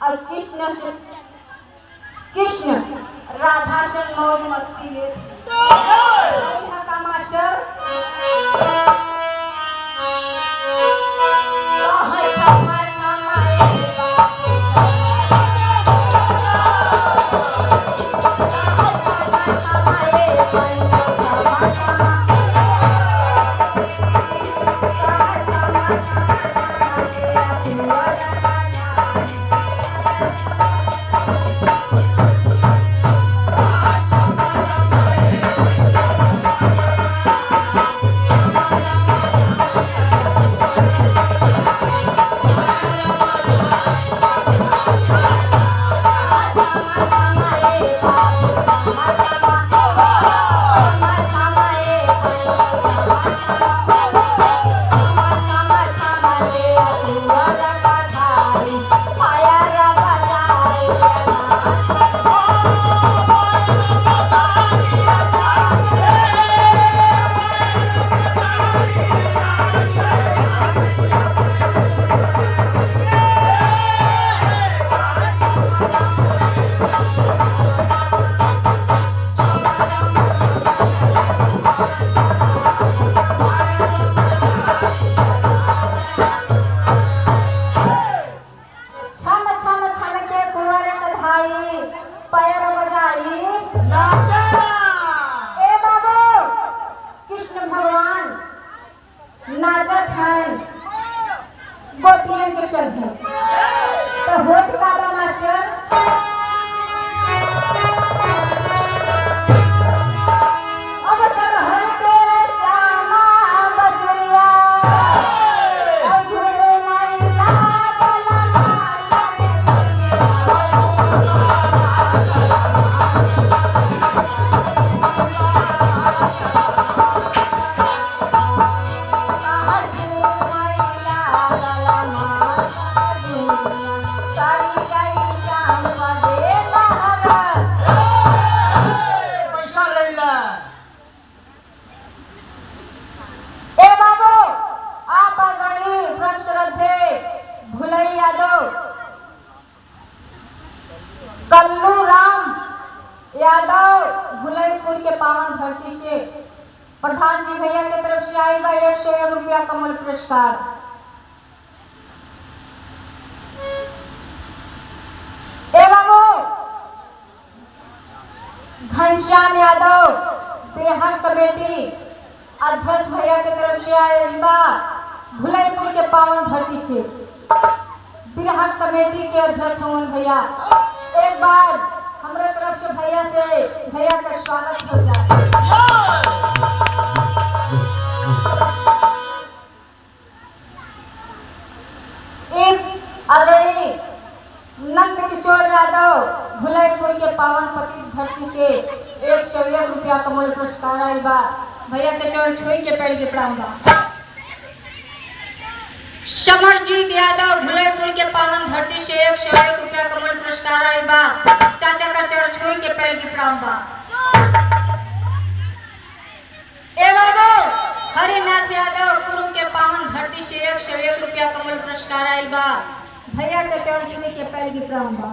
और कृष्ण राधा से मौज मस्ती ले का मास्टर छमा छमा नाचत हैं गोपियन के संग तो होत का बा मास्टर अब चल हर तेरे श्यामा बसुरिया झूले मैला कल्लू राम यादव भुलईपुर के पावन धरती से प्रधान जी भैया की तरफ से आई बा 101 रुपया कमल पुरस्कार। ए बाबू घनश्याम यादव बेहद कमेटी अध्यक्ष भैया की तरफ से आई बा भुलईपुर के पावन धरती से बिरहा कमेटी के अध्यक्ष हवन भैया। एक बार हमारे तरफ से भैया का स्वागत हो जाए। एक आदरणीय नंद किशोर यादव भुलईपुर के पावन पतित धरती से 101 रुपया कमल पुरस्कार आई बा भैया के चरण छुई के पैर के प्रणाम बा। समरजीत यादव भुलईपुर के पावन धरती से 101 रुपया कमल पुरस्कार आई बा चाचा का चरण छुई के पैर की प्रणाम बा। ए बाबू हरिनाथ यादव गुरु के पावन धरती से 101 रुपया कमल पुरस्कार आई बा भैया के चरण छुई के पैर की प्रणाम बा।